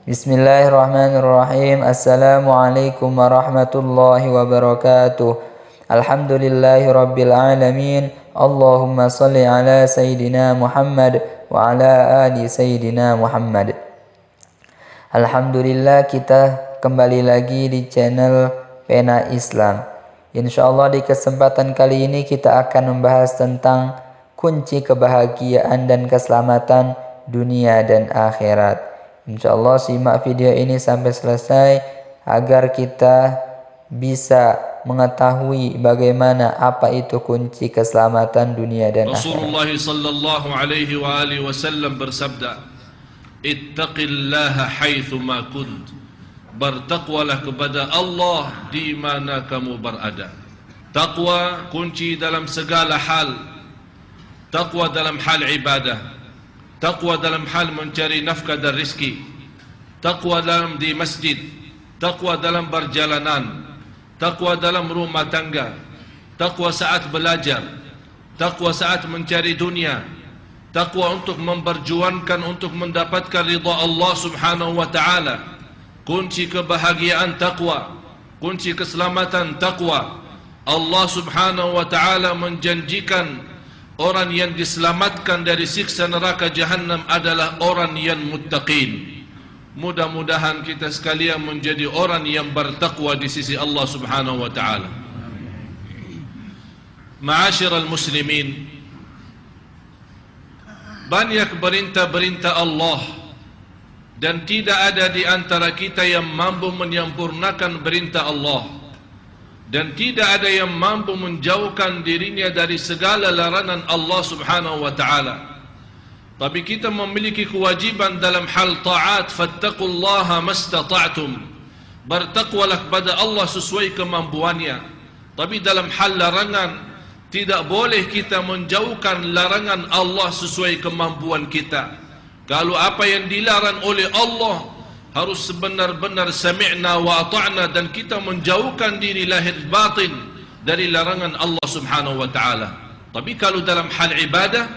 Bismillahirrahmanirrahim. Assalamualaikum warahmatullahi wabarakatuh. Alhamdulillahi rabbil alamin. Allahumma salli ala Sayyidina Muhammad wa ala ali Sayyidina Muhammad. Alhamdulillah, kita kembali lagi di channel Pena Islam. Insyaallah di kesempatan kali ini kita akan membahas tentang kunci kebahagiaan dan keselamatan dunia dan akhirat. Insyaallah simak video ini sampai selesai agar kita bisa mengetahui bagaimana apa itu kunci keselamatan dunia dan akhirat. Rasulullah sallallahu alaihi wa alihi wasallam bersabda, "Ittaqillaha haitsu ma kunt." Bertakwalah kepada Allah di mana kamu berada. Takwa kunci dalam segala hal. Takwa dalam hal ibadah. Taqwa dalam hal mencari nafkah dan rizki. Taqwa dalam di masjid. Taqwa dalam perjalanan. Taqwa dalam rumah tangga. Taqwa saat belajar. Taqwa saat mencari dunia. Taqwa untuk memperjuangkan untuk mendapatkan ridha Allah subhanahu wa ta'ala. Kunci kebahagiaan taqwa. Kunci keselamatan taqwa. Allah subhanahu wa ta'ala menjanjikan orang yang diselamatkan dari siksa neraka Jahannam adalah orang yang muttaqin. Mudah-mudahan kita sekalian menjadi orang yang bertakwa di sisi Allah subhanahu wa ta'ala. Ma'asyiral muslimin, banyak perintah-perintah Allah dan tidak ada di antara kita yang mampu menyempurnakan perintah Allah, dan tidak ada yang mampu menjauhkan dirinya dari segala larangan Allah subhanahu wa ta'ala. Tapi kita memiliki kewajiban dalam hal ta'at. Fattaqullaha mastata'tum. Bertakwalah kepada Allah sesuai kemampuannya. Tapi dalam hal larangan, tidak boleh kita menjauhkan larangan Allah sesuai kemampuan kita. Kalau apa yang dilarang oleh Allah harus sebenar-benar sami'na wa ata'na, dan kita menjauhkan diri lahir batin dari larangan Allah subhanahu wa ta'ala. Tapi kalau dalam hal ibadah,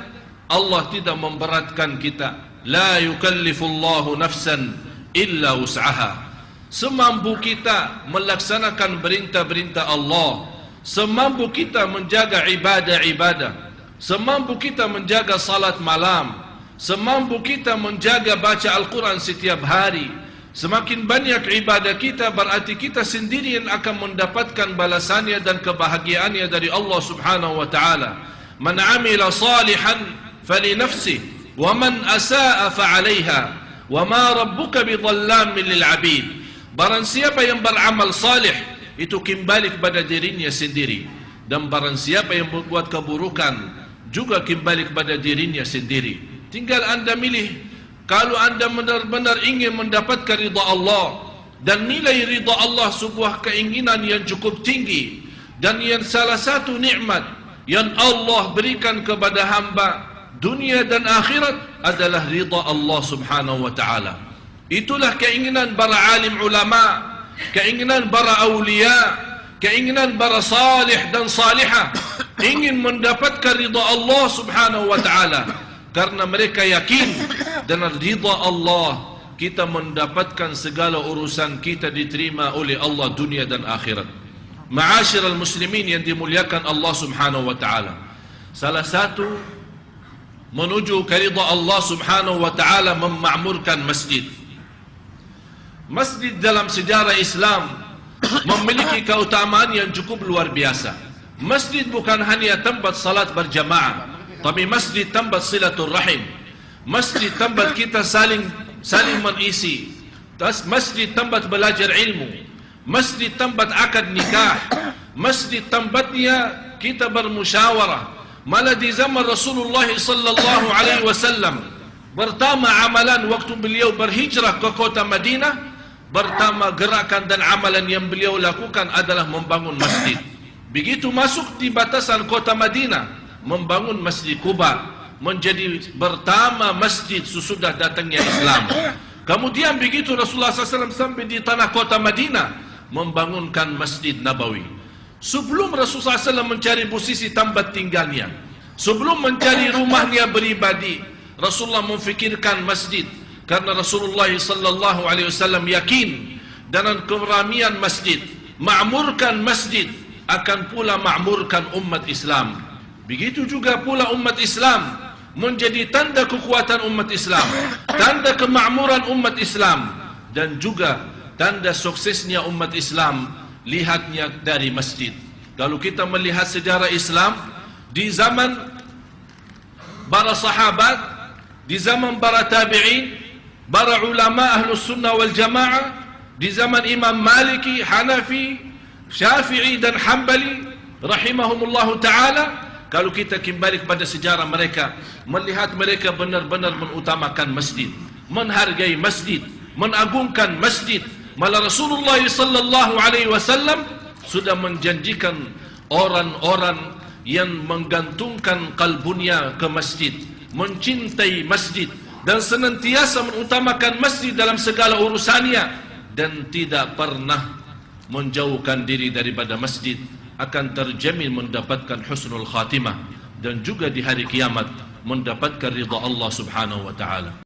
Allah tidak memberatkan kita. La yukallifullahu nafsan illa wus'aha. Semampu kita melaksanakan perintah-perintah Allah, semampu kita menjaga ibadah-ibadah, semampu kita menjaga salat malam, semampu kita menjaga baca Al-Quran setiap hari. Semakin banyak ibadah kita, berarti kita sendiri yang akan mendapatkan balasannya dan kebahagiaannya dari Allah subhanahu wa ta'ala. Man amila salihan fali nafsih, wa man asa'a fa'alayha, wa ma rabbuka bidhallamin lil abid. Barang siapa yang beramal salih, itu kembali kepada dirinya sendiri. Dan barang siapa yang berbuat keburukan, juga kembali kepada dirinya sendiri. Tinggal anda milih. Kalau anda benar-benar ingin mendapatkan ridha Allah, dan nilai ridha Allah sebuah keinginan yang cukup tinggi, dan yang salah satu nikmat yang Allah berikan kepada hamba dunia dan akhirat adalah ridha Allah subhanahu wa ta'ala. Itulah keinginan para alim ulama, keinginan para awliya, keinginan para salih dan salihah, ingin mendapatkan ridha Allah subhanahu wa ta'ala. Karena mereka yakin dengan ridha Allah kita mendapatkan segala urusan kita diterima oleh Allah dunia dan akhirat. Ma'asyiral muslimin yang dimuliakan Allah subhanahu wa ta'ala, salah satu menuju ke ridha Allah subhanahu wa ta'ala memakmurkan masjid. Masjid dalam sejarah Islam memiliki keutamaan yang cukup luar biasa. Masjid bukan hanya tempat salat berjamaah, tapi masjid tempat silaturrahim. Masjid tempat kita saling mengisi. Masjid tempat belajar ilmu. Masjid tempat akad nikah. Masjid tempatnya kita bermusyawarah. Malah di zaman Rasulullah sallallahu alaihi wasallam, pertama amalan waktu beliau berhijrah ke kota Madinah, pertama gerakan dan amalan yang beliau lakukan adalah membangun masjid. Begitu masuk di batasan kota Madinah, membangun Masjid Quba, menjadi pertama masjid sesudah datangnya Islam. Kemudian begitu Rasulullah SAW sampai di tanah kota Madinah, membangunkan Masjid Nabawi. Sebelum Rasulullah SAW mencari posisi tempat tinggalnya, sebelum mencari rumahnya beribadi, Rasulullah memfikirkan masjid. Karena Rasulullah sallallahu alaihi wasallam yakin dengan keramian masjid, ma'murkan masjid akan pula ma'murkan umat Islam. Begitu juga pula umat Islam menjadi tanda kekuatan umat Islam, tanda kemakmuran umat Islam, dan juga tanda suksesnya umat Islam lihatnya dari masjid. Kalau kita melihat sejarah Islam di zaman para sahabat, di zaman para tabi'in, para ulama ahlus sunnah wal jamaah, di zaman Imam Maliki, Hanafi, Syafi'i dan Hanbali rahimahumullahu ta'ala, kalau kita kembali kepada sejarah mereka, melihat mereka benar-benar mengutamakan masjid, menghargai masjid, mengagungkan masjid. Malah Rasulullah sallallahu alaihi wasallam sudah menjanjikan orang-orang yang menggantungkan kalbunya ke masjid, mencintai masjid dan senantiasa mengutamakan masjid dalam segala urusannya dan tidak pernah menjauhkan diri daripada masjid, akan terjamin mendapatkan husnul khatimah dan juga di hari kiamat mendapatkan ridha Allah Subhanahu wa taala.